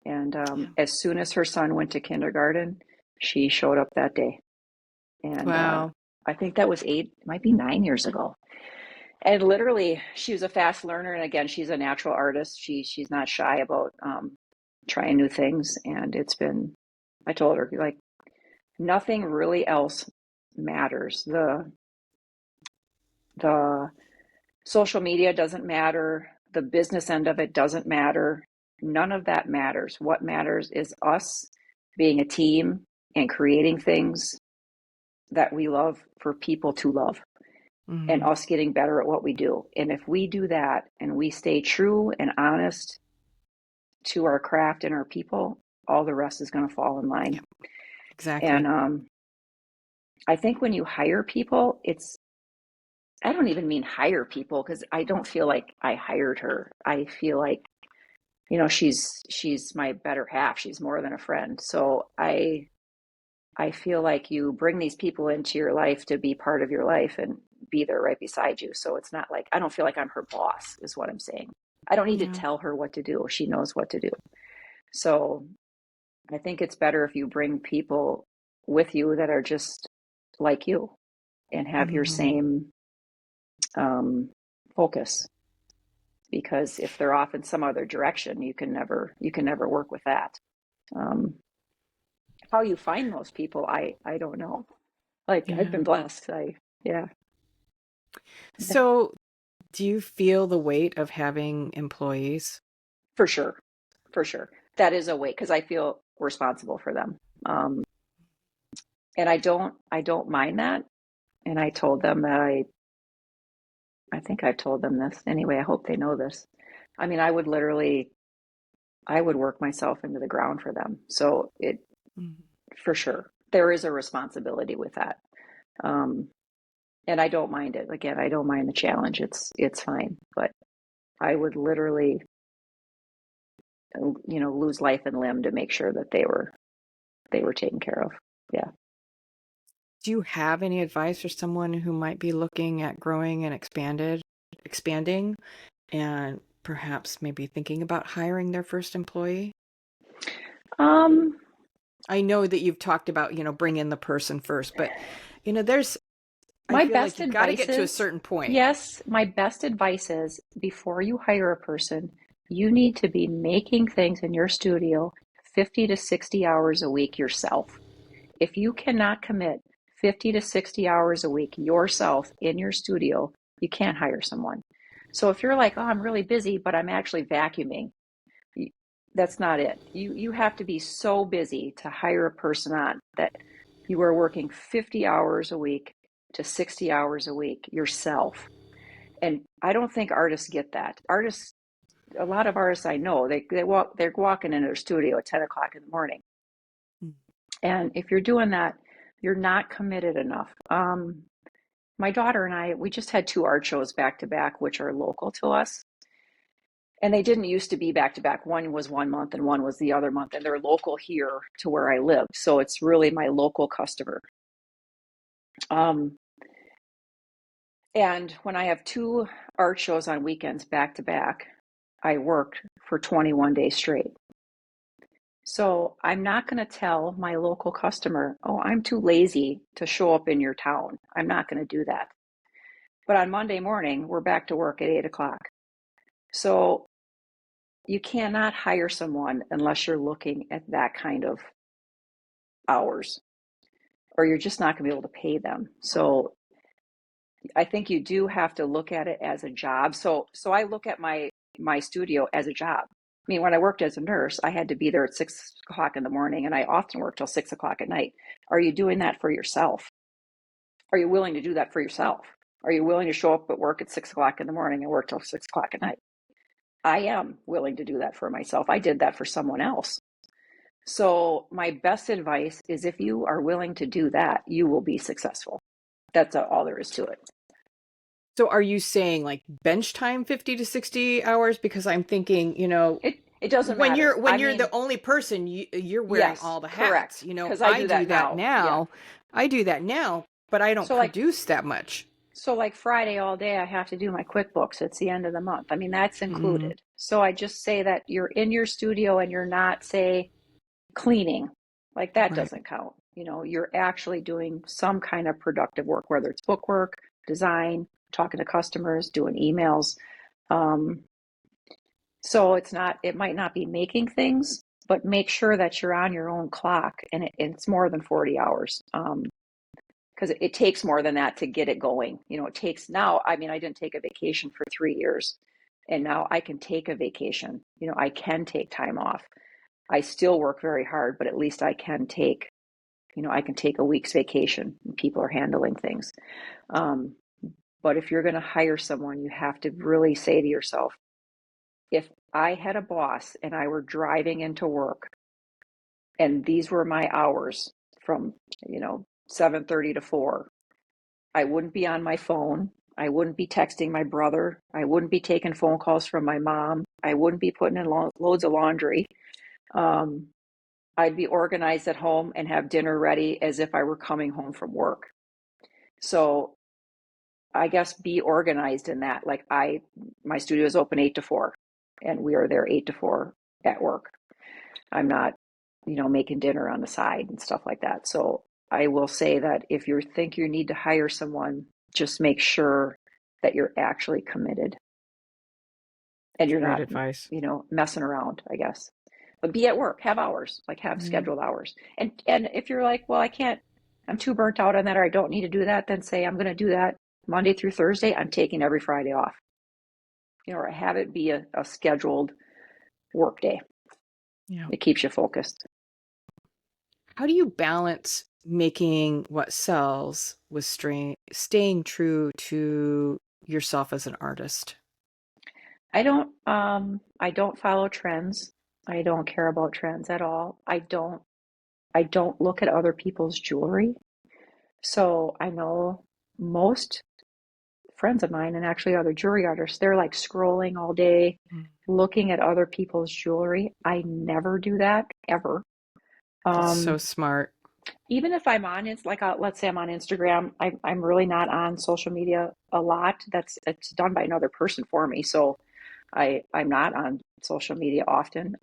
And Yeah. as soon as her son went to kindergarten, she showed up that day. And Wow. I think that was it might be 9 years ago. And literally, she was a fast learner. And again, she's a natural artist. She's not shy about trying new things. And I told her, like, nothing really else matters. The social media doesn't matter. The business end of it doesn't matter. None of that matters. What matters is us being a team and creating things that we love for people to love and Mm-hmm. us getting better at what we do. And if we do that and we stay true and honest to our craft and our people, all the rest is going to fall in line. Yeah, exactly. And I think when you hire people, I don't even mean hire people because I don't feel like I hired her. I feel like, she's my better half. She's more than a friend. So I feel like you bring these people into your life to be part of your life and be there right beside you. So it's not like, I don't feel like I'm her boss, is what I'm saying. I don't need to Yeah. tell her what to do. She knows what to do. So I think it's better if you bring people with you that are just like you and have your Mm-hmm. same focus. Because if they're off in some other direction, you can never work with that. Um, how you find those people, I don't know. Like I've Yeah. been blessed. Yeah, So, do you feel the weight of having employees? for sure, for sure. That is a weight because I feel responsible for them, and I don't mind that. And I told them that I think I've told them this anyway. I hope they know this. I mean, I would work myself into the ground for them. So Mm-hmm. for sure, there is a responsibility with that. Um, and I don't mind it. Again, I don't mind the challenge. It's fine. But I would literally, lose life and limb to make sure that they were taken care of. Yeah. Do you have any advice for someone who might be looking at growing and expanded? expanding and perhaps maybe thinking about hiring their first employee? Um, I know that you've talked about, bring in the person first, but there's, I my feel like best you've got to advice get to a is, certain point. yes, my best advice is before you hire a person, you need to be making things in your studio 50 to 60 hours a week yourself. If you cannot commit 50 to 60 hours a week yourself in your studio, you can't hire someone. So if you're like, oh, I'm really busy, but I'm actually vacuuming, that's not it. You have to be so busy to hire a person on that you are working 50 hours a week to 60 hours a week yourself. And I don't think artists get that. Artists, a lot of artists I know, they're walking into their studio at 10 o'clock in the morning. Mm. And if you're doing that, you're not committed enough. My daughter and I, we just had two art shows back to back, which are local to us. And they didn't used to be back to back. One was one month and one was the other month. And they're local here to where I live. So it's really my local customer. Um, and when I have two art shows on weekends back to back, I worked for 21 days straight. So I'm not going to tell my local customer, oh, I'm too lazy to show up in your town. I'm not going to do that. But on Monday morning, we're back to work at 8 o'clock. So you cannot hire someone unless you're looking at that kind of hours, or you're just not going to be able to pay them. So I think you do have to look at it as a job. So I look at my studio as a job. I mean, when I worked as a nurse, I had to be there at 6 o'clock in the morning, and I often worked till 6 o'clock at night. Are you doing that for yourself? Are you willing to do that for yourself? Are you willing to show up at work at 6 o'clock in the morning and work till 6 o'clock at night? I am willing to do that for myself. I did that for someone else. So my best advice is if you are willing to do that, you will be successful. That's all there is to it. So are you saying like bench time 50 to 60 hours? Because I'm thinking, It doesn't when matter. you're the only person, you're wearing Yes, all the hats. correct. Because I I do do that that now. Yeah. now. I do that now, but I don't So like produce that much. so like Friday all day I have to do my QuickBooks. It's the end of the month. I mean, that's Mm, included. So I just say that you're in your studio and you're not, say, cleaning. Like that right. doesn't count. You're actually doing some kind of productive work, whether it's bookwork, design, talking to customers, doing emails. Um, so it might not be making things, but make sure that you're on your own clock and it's more than 40 hours. Because it takes more than that to get it going. It takes now, I mean, I didn't take a vacation for 3 years, and now I can take a vacation. I can take time off. I still work very hard, but at least I can take a week's vacation and people are handling things. Um, but if you're going to hire someone, you have to really say to yourself, if I had a boss and I were driving into work and these were my hours from, 7:30 to 4, I wouldn't be on my phone. I wouldn't be texting my brother. I wouldn't be taking phone calls from my mom. I wouldn't be putting in loads of laundry. Um, I'd be organized at home and have dinner ready as if I were coming home from work. So I guess be organized in that. Like my studio is open 8 to 4 and we are there 8 to 4 at work. I'm not, making dinner on the side and stuff like that. So I will say that if you think you need to hire someone, just make sure that you're actually committed and you're Great not, advice. messing around, I guess. But be at work, have hours, like have Mm. scheduled hours. And if you're like, well, I can't, I'm too burnt out on that, or I don't need to do that, then say I'm going to do that Monday through Thursday. I'm taking every Friday off, or have it be a scheduled work day. Yeah. It keeps you focused. How do you balance making what sells with staying true to yourself as an artist? I don't follow trends. I don't care about trends at all. I don't look at other people's jewelry. So I know most friends of mine and actually other jewelry artists, they're like scrolling all day, Mm. looking at other people's jewelry. I never do that ever. That's so Um, smart. Even if I'm on, it's like, let's say I'm on Instagram, I'm really not on social media a lot. It's done by another person for me. So I'm not on social media often.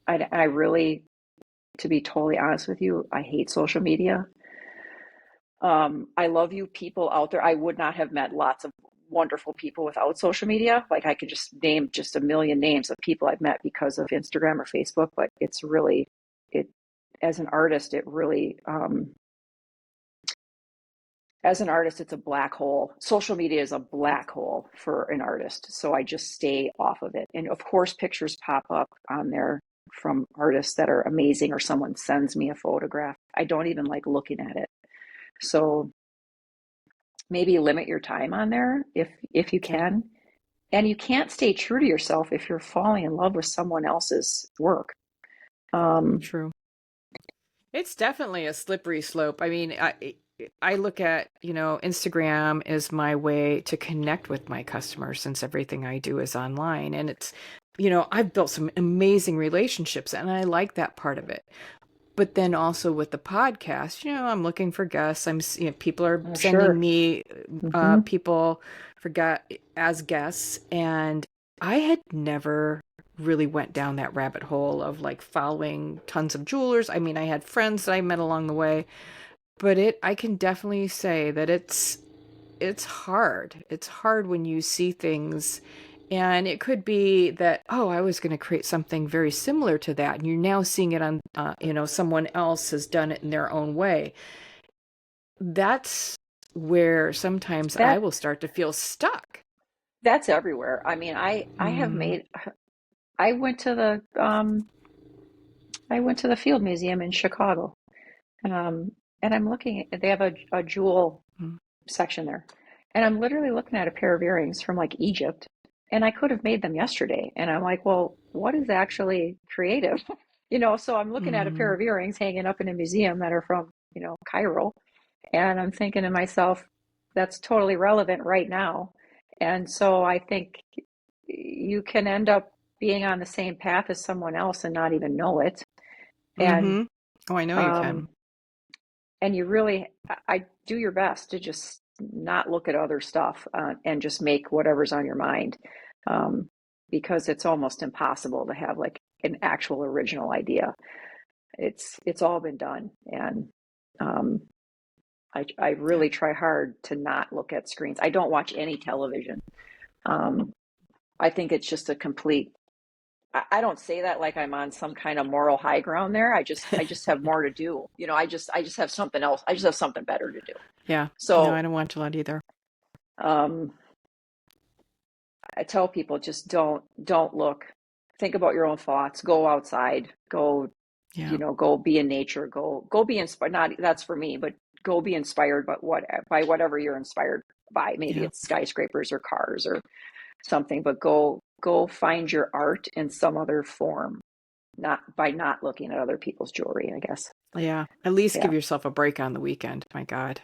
I really, to be totally honest with you, I hate social media. I love you people out there. I would not have met lots of wonderful people without social media. Like I could just name just a million names of people I've met because of Instagram or Facebook, but it's really, it, as an artist, it really, as an artist, it's a black hole. Social media is a black hole for an artist. So I just stay off of it. And of course, pictures pop up on there from artists that are amazing, or someone sends me a photograph. I don't even like looking at it. So maybe limit your time on there if you Yeah, can. And you can't stay true to yourself if you're falling in love with someone else's work. Um, true. It's definitely a slippery slope. I mean, I look at, Instagram is my way to connect with my customers since everything I do is online. And it's, I've built some amazing relationships and I like that part of it. But then also with the podcast, I'm looking for guests. People are sending sure. me Hmm. people as guests, and I had never really went down that rabbit hole of like following tons of jewelers. I mean, I had friends that I met along the way, but I can definitely say that it's hard. It's hard when you see things and it could be that, oh, I was going to create something very similar to that. And you're now seeing it on, someone else has done it in their own way. That's where sometimes I That will start to feel stuck. that's everywhere. I mean, I have Mm, made. I went to the Field Museum in Chicago, and I'm looking at. They have a jewel mm, section there, and I'm literally looking at a pair of earrings from like Egypt, and I could have made them yesterday. And I'm like, well, what is actually creative? So I'm looking at a pair mm. of earrings hanging up in a museum that are from, Cairo. And I'm thinking to myself, that's totally relevant right now. And so I think you can end up being on the same path as someone else and not even know it. And Mm-hmm. Oh, I know you can. um, and you really, I do your best to just not look at other stuff and just make whatever's on your mind, um, because it's almost impossible to have like an actual original idea. It's all been done, and um, I Yeah. really try hard to not look at screens. I don't watch any television. Um, I think it's just a complete. I don't say that like I'm on some kind of moral high ground there. I just have more to do. I just have something else. I just have something better to do. Yeah. No, I So don't watch a lot either. um, I tell people just don't look. Think about your own thoughts. Go outside. Go, Yeah. go be in nature. Go be inspired. Not that's for me, but go be inspired by whatever you're inspired by. Maybe Yeah. it's skyscrapers or cars or something, but go find your art in some other form, not by not looking at other people's jewelry, I guess. Yeah. At least Yeah. give yourself a break on the weekend. My God.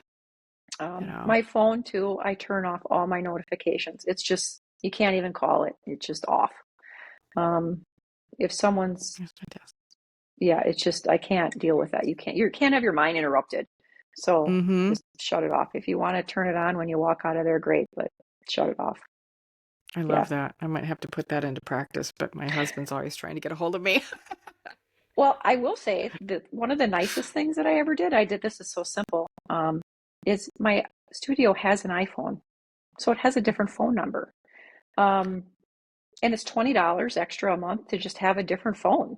My phone too, I turn off all my notifications. It's just you can't even call it. It's just off. Um, if someone's That's fantastic. Yeah, it's just I can't deal with that. You can't have your mind interrupted. So Mm-hmm. just shut it off. If you want to turn it on when you walk out of there, great, but shut it off. I Yeah. love that. I might have to put that into practice, but my husband's always trying to get a hold of me. Well, I will say that one of the nicest things that I ever did, this is so simple, is my studio has an iPhone. So it has a different phone number. Um, and it's $20 extra a month to just have a different phone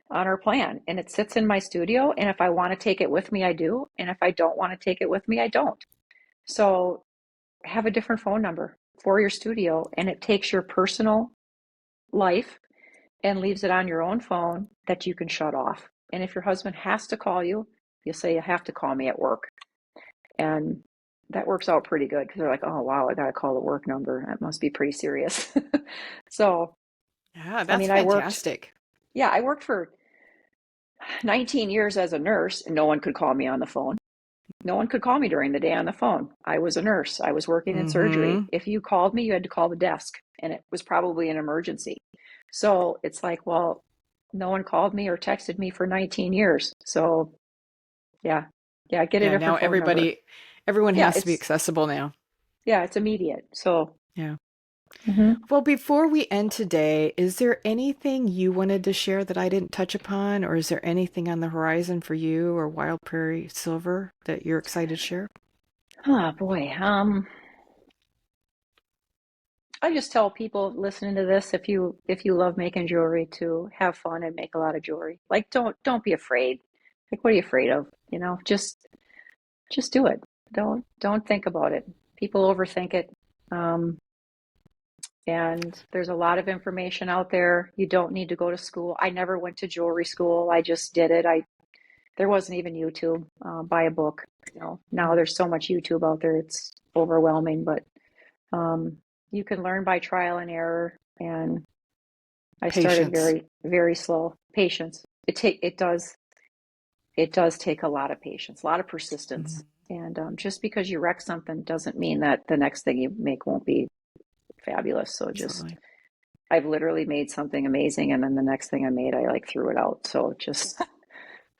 on our plan. And it sits in my studio. And if I want to take it with me, I do. And if I don't want to take it with me, I don't. So have a different phone number for your studio, and it takes your personal life and leaves it on your own phone that you can shut off. And if your husband has to call you, you say you have to call me at work. And that works out pretty good because they're like, oh, wow, I got to call the work number. That must be pretty serious. So, Yeah, I that's mean, fantastic. I worked for 19 years as a nurse and no one could call me on the phone. No one could call me during the day on the phone. I was a nurse. I was working in surgery. Mm-hmm. If you called me, you had to call the desk, and it was probably an emergency. So it's like, well, no one called me or texted me for 19 years. So Yeah. Yeah. Get a Yeah, now different phone number. everyone Yeah. has to be accessible now. It's immediate. So, Yeah. mhm. Well, before we end today, is there anything you wanted to share that I didn't touch upon, or is there anything on the horizon for you or Wild Prairie Silver that you're excited to share? Oh boy. I just tell people listening to this, if you love making jewelry, to have fun and make a lot of jewelry. Like don't be afraid. Like what are you afraid of? Just do it. Don't think about it. People overthink it. Um, and there's a lot of information out there. You don't need to go to school. I never went to jewelry school. I just did it. I There wasn't even YouTube. Buy a book. Now Mm. there's so much YouTube out there. It's overwhelming, but um, you can learn by trial and error. And I started Patience. very, very slow. Patience. It does take a lot of patience, a lot of persistence. Mhm. And just because you wreck something doesn't mean that the next thing you make won't be fabulous. So just, Absolutely. I've literally made something amazing, and then the next thing I made, I like threw it out. So just,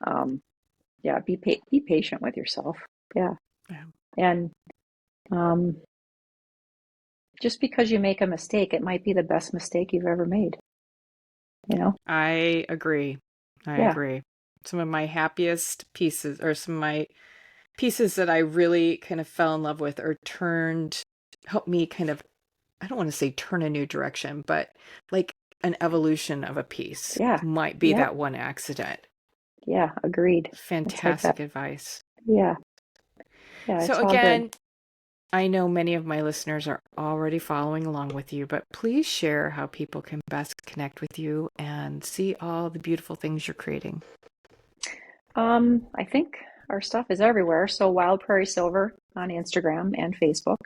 um, yeah, be patient with yourself. Yeah, Yeah. and um, just because you make a mistake, it might be the best mistake you've ever made. You know? I agree. I Yeah, agree. Some of my happiest pieces, or some of my pieces that I really kind of fell in love with, or helped me kind of, I don't want to say turn a new direction, but like an evolution of a piece yeah, might be yep, that one accident. yeah. Agreed. It's like that. Fantastic advice. Yeah, yeah. So It's all good. again, I know many of my listeners are already following along with you, but please share how people can best connect with you and see all the beautiful things you're creating. I think our stuff is everywhere. So Wild Prairie Silver on Instagram and Facebook.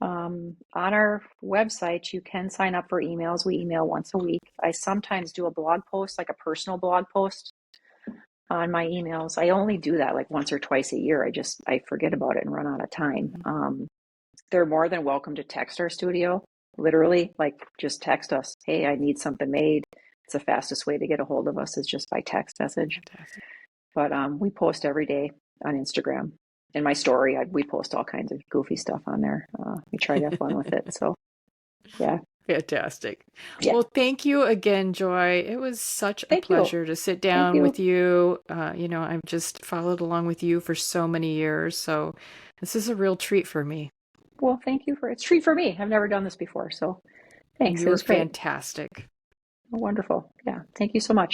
On our website, you can sign up for emails. We email once a week. I sometimes do a blog post, like a personal blog post on my emails. I only do that like once or twice a year. I forget about it and run out of time. They're more than welcome to text our studio. Literally, like just text us. Hey, I need something made. It's the fastest way to get a hold of us is just by text message. Fantastic. But we post every day on Instagram. In my story, we post all kinds of goofy stuff on there. We try to have fun with it. So, yeah. Fantastic. Yeah. Well, thank you again, Joy. It was such a Thank you. pleasure to sit Thank down with you. you. I've just followed along with you for so many years. So this is a real treat for me. Well, thank you it's a treat for me. I've never done this before. So, And thanks. you It were was great. fantastic. Wonderful. Yeah. Thank you so much.